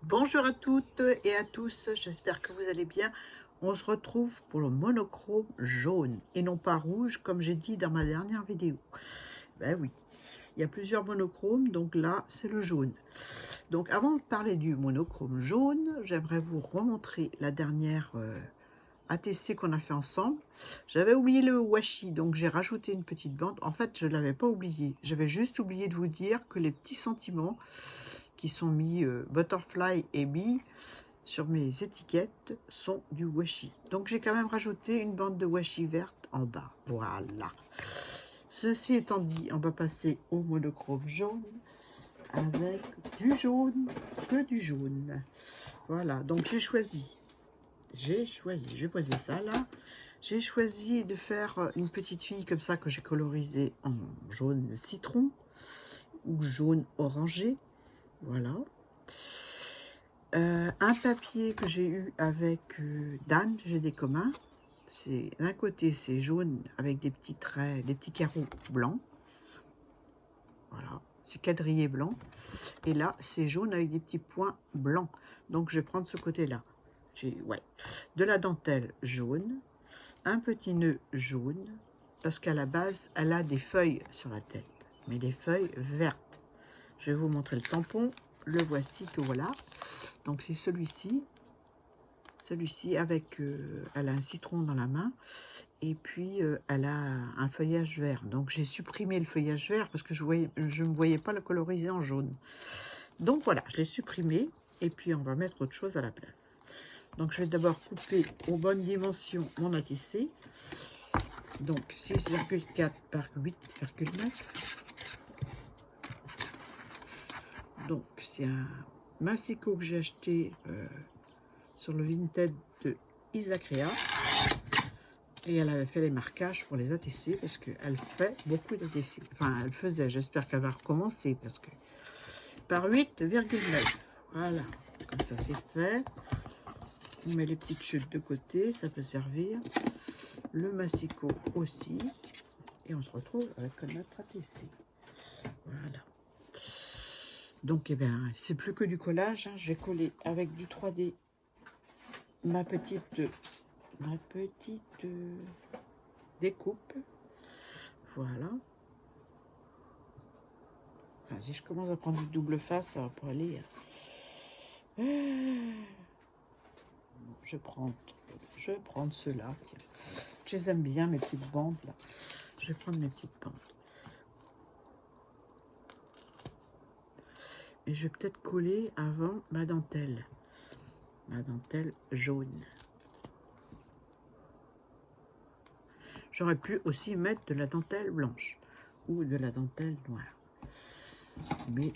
Bonjour à toutes et à tous, j'espère que vous allez bien. On se retrouve pour le monochrome jaune et non pas rouge comme j'ai dit dans ma dernière vidéo. Ben oui, il y a plusieurs monochromes, donc là c'est le jaune. Donc avant de parler du monochrome jaune, j'aimerais vous remontrer la dernière ATC qu'on a fait ensemble. J'avais oublié le washi, donc j'ai rajouté une petite bande. En fait, je ne l'avais pas oublié. J'avais juste oublié de vous dire que les petits sentiments qui sont mis butterfly et bee sur mes étiquettes sont du washi. Donc j'ai quand même rajouté une bande de washi verte en bas. Voilà. Ceci étant dit, on va passer au monochrome jaune avec du jaune, que du jaune. Voilà, donc j'ai choisi, je vais poser ça là. J'ai choisi de faire une petite fille comme ça que j'ai colorisée en jaune citron ou jaune orangé. Voilà. Un papier que j'ai eu avec Dan, j'ai des communs. C'est d'un côté c'est jaune avec des petits traits, des petits carreaux blancs. Voilà, c'est quadrillé blanc. Et là c'est jaune avec des petits points blancs. Donc je vais prendre ce côté-là. J'ai de la dentelle jaune, un petit nœud jaune, parce qu'à la base elle a des feuilles sur la tête, mais des feuilles vertes. Je vais vous montrer le tampon. Le voici, tout voilà. Donc c'est celui-ci. Celui-ci avec, elle a un citron dans la main. Et puis elle a un feuillage vert. Donc j'ai supprimé le feuillage vert parce que je ne me voyais pas le coloriser en jaune. Donc voilà, je l'ai supprimé. Et puis on va mettre autre chose à la place. Donc je vais d'abord couper aux bonnes dimensions mon ATC. Donc 6,4 par 8,9. Donc c'est un massicot que j'ai acheté sur le Vinted de Isacrea. Et elle avait fait les marquages pour les ATC parce qu'elle fait beaucoup d'ATC. Enfin, elle faisait, j'espère qu'elle va recommencer parce que par 8,9. Voilà, comme ça c'est fait. On met les petites chutes de côté, ça peut servir. Le massicot aussi. Et on se retrouve avec notre ATC. Voilà. Donc, eh bien, c'est plus que du collage. Hein. Je vais coller avec du 3D ma petite découpe. Voilà. Enfin, si je commence à prendre du double face, ça va pas aller. Je vais prendre ceux-là. Je les aime bien, mes petites bandes là. Je vais prendre mes petites bandes. Et je vais peut-être coller avant ma dentelle. Ma dentelle jaune. J'aurais pu aussi mettre de la dentelle blanche ou de la dentelle noire. Mais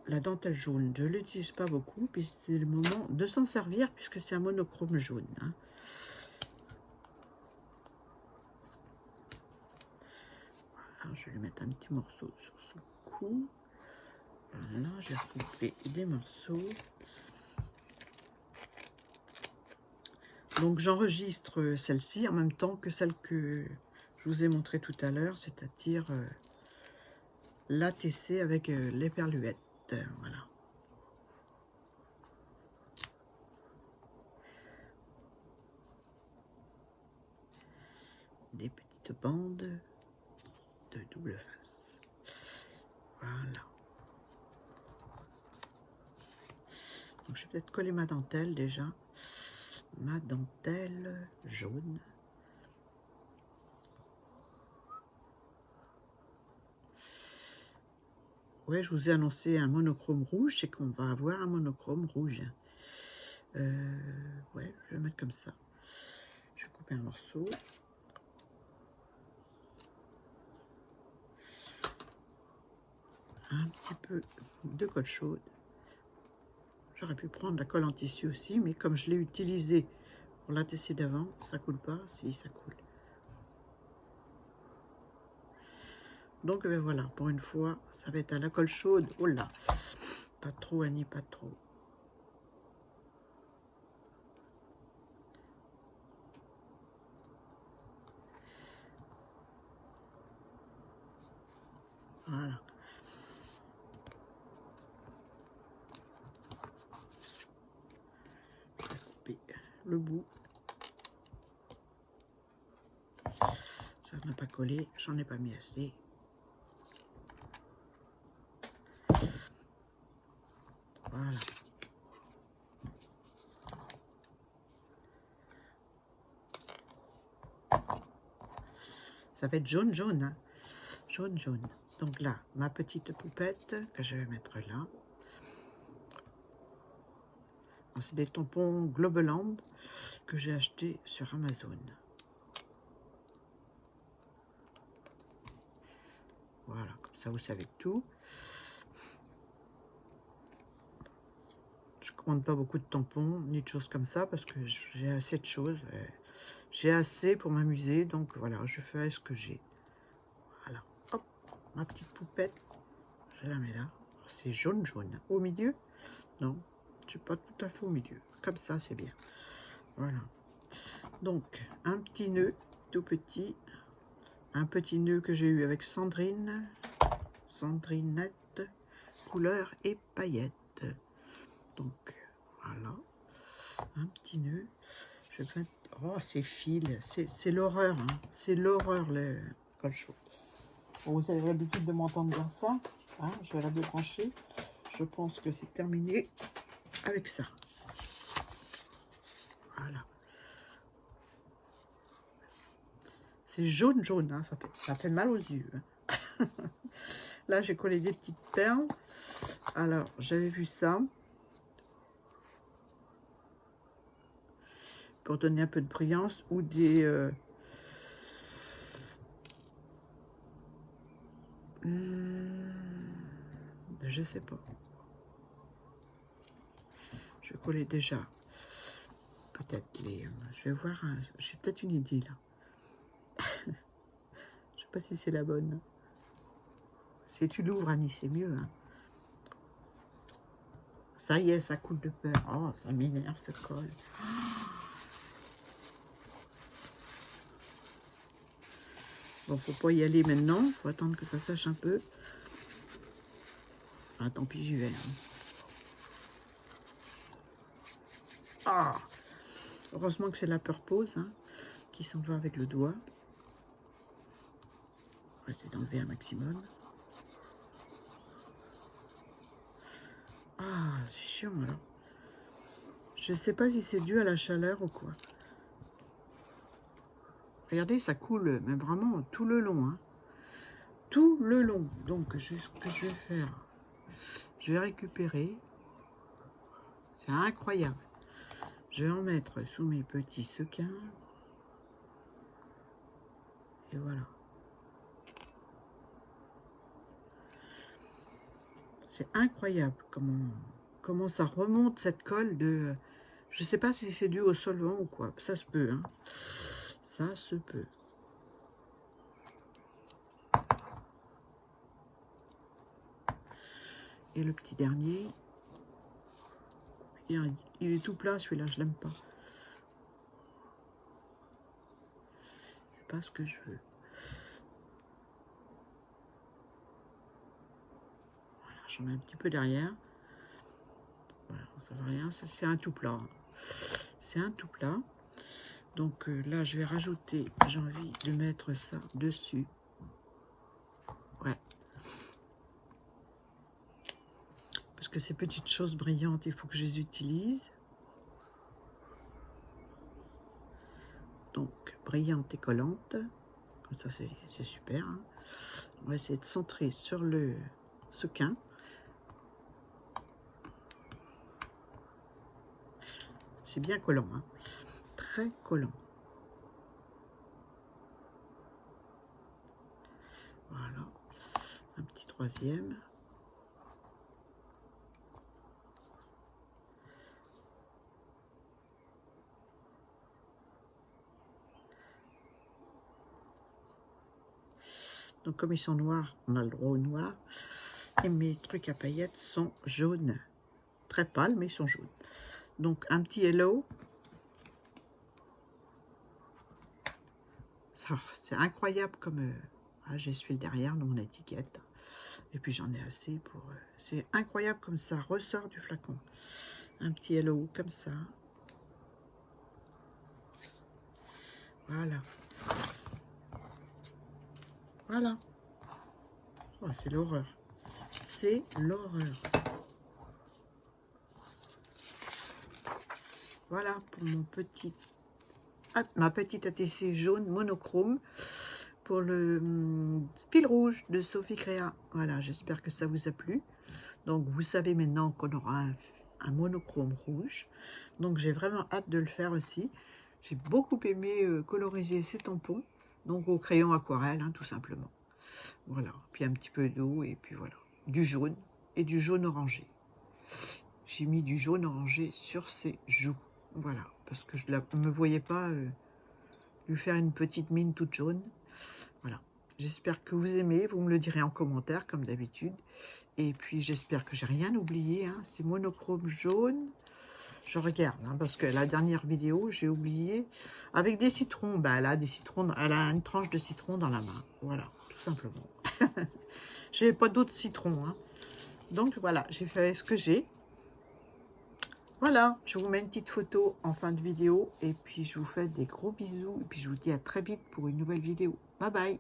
la dentelle jaune, je ne l'utilise pas beaucoup, puis c'était le moment de s'en servir puisque c'est un monochrome jaune. Hein. Alors, je vais lui mettre un petit morceau sur son cou. Voilà, j'ai recoupé des morceaux. Donc j'enregistre celle-ci en même temps que celle que je vous ai montré tout à l'heure, c'est-à-dire l'ATC avec les perluettes. Voilà. Des petites bandes de double face. Voilà. Donc je vais peut-être coller ma dentelle déjà. Ma dentelle jaune. Ouais, je vous ai annoncé un monochrome rouge, c'est qu'on va avoir un monochrome rouge. Ouais, je vais mettre comme ça. Je vais couper un morceau. Un petit peu de colle chaude. J'aurais pu prendre la colle en tissu aussi, mais comme je l'ai utilisé pour l'ATC d'avant, ça coule pas. Si, ça coule. Donc ben voilà, pour une fois, ça va être à la colle chaude. Oh là, pas trop Annie, pas trop. Voilà. le bout. Ça n'a pas collé, j'en ai pas mis assez. Voilà. Ça va être jaune, jaune, hein. Jaune, jaune. Donc là, ma petite poupette que je vais mettre là. C'est des tampons Globaland que j'ai acheté sur Amazon. Voilà, comme ça vous savez tout. Je commande pas beaucoup de tampons ni de choses comme ça parce que j'ai assez de choses. J'ai assez pour m'amuser, donc voilà, je fais ce que j'ai. Voilà, hop, ma petite poupette, je la mets là. C'est jaune, jaune. Au milieu? Non, c'est pas tout à fait au milieu. Comme ça, c'est bien. Voilà. Donc, un petit nœud, tout petit. Un petit nœud que j'ai eu avec Sandrine. Sandrinette, couleur et paillettes. Donc, voilà. Un petit nœud. Je vais... Oh, ces fils, c'est l'horreur. Hein. C'est l'horreur, le col chaud. Bon, vous avez l'habitude de m'entendre dire ça. Hein, je vais la débrancher. Je pense que c'est terminé avec ça. Voilà. C'est jaune, jaune. Hein, ça fait mal aux yeux. Hein. Là, j'ai collé des petites perles. Alors, j'avais vu ça. Pour donner un peu de brillance. Ou des... je sais pas. Je vais coller déjà. Peut-être les... je vais voir. J'ai peut-être une idée là. Je sais pas si c'est la bonne. Si tu l'ouvres, Annie, c'est mieux. Hein. Ça y est, ça coule de peur. Oh, ça m'énerve, ce col. Bon, faut pas y aller maintenant. Faut attendre que ça sèche un peu. Ah, tant pis, j'y vais. Hein. Ah, heureusement que c'est la purpose hein, qui s'en va avec le doigt. On va essayer d'enlever un maximum. Ah, c'est chiant alors. Je sais pas si c'est dû à la chaleur ou quoi. Regardez, ça coule, mais vraiment tout le long. Hein. Tout le long. Donc, ce que je vais faire, je vais récupérer. C'est incroyable. Je vais en mettre sous mes petits sequins. Et voilà. C'est incroyable comment ça remonte cette colle de... Je sais pas si c'est dû au solvant ou quoi. Ça se peut. Hein. Ça se peut. Et le petit dernier. Il est tout plat celui-là, je l'aime pas. C'est pas ce que je veux. Voilà, j'en mets un petit peu derrière. Voilà, ça va rien, c'est un tout plat. C'est un tout plat. Donc là, je vais rajouter, j'ai envie de mettre ça dessus. Ouais. Parce que ces petites choses brillantes, il faut que je les utilise. Donc, brillante et collante. Comme ça, c'est super. Hein. On va essayer de centrer sur le sequin. C'est bien collant. Hein. Très collant. Voilà. Un petit troisième. Donc comme ils sont noirs, on a le droit au noir. Et mes trucs à paillettes sont jaunes. Très pâles, mais ils sont jaunes. Donc un petit hello. C'est incroyable comme... j'essuie le derrière de mon étiquette. Et puis j'en ai assez pour... c'est incroyable comme ça ressort du flacon. Un petit hello comme ça. Voilà. Voilà. Oh, c'est l'horreur. C'est l'horreur. Voilà pour mon petit, ma petite ATC jaune monochrome pour le fil rouge de Sophie Créa. Voilà, j'espère que ça vous a plu. Donc vous savez maintenant qu'on aura un monochrome rouge. Donc j'ai vraiment hâte de le faire aussi. J'ai beaucoup aimé coloriser ces tampons. Donc au crayon aquarelle, hein, tout simplement. Voilà, puis un petit peu d'eau et puis voilà. Du jaune et du jaune orangé. J'ai mis du jaune orangé sur ses joues. Voilà, parce que je ne me voyais pas lui faire une petite mine toute jaune. Voilà, j'espère que vous aimez. Vous me le direz en commentaire, comme d'habitude. Et puis, j'espère que j'ai rien oublié. Hein. C'est monochrome jaune. Je regarde, hein, parce que la dernière vidéo, j'ai oublié. Avec des citrons. Bah, elle a des citrons. Elle a une tranche de citron dans la main. Voilà, tout simplement. Je n'avais pas d'autres citrons. Hein. Donc, voilà, j'ai fait ce que j'ai. Voilà, je vous mets une petite photo en fin de vidéo. Et puis, je vous fais des gros bisous. Et puis, je vous dis à très vite pour une nouvelle vidéo. Bye bye.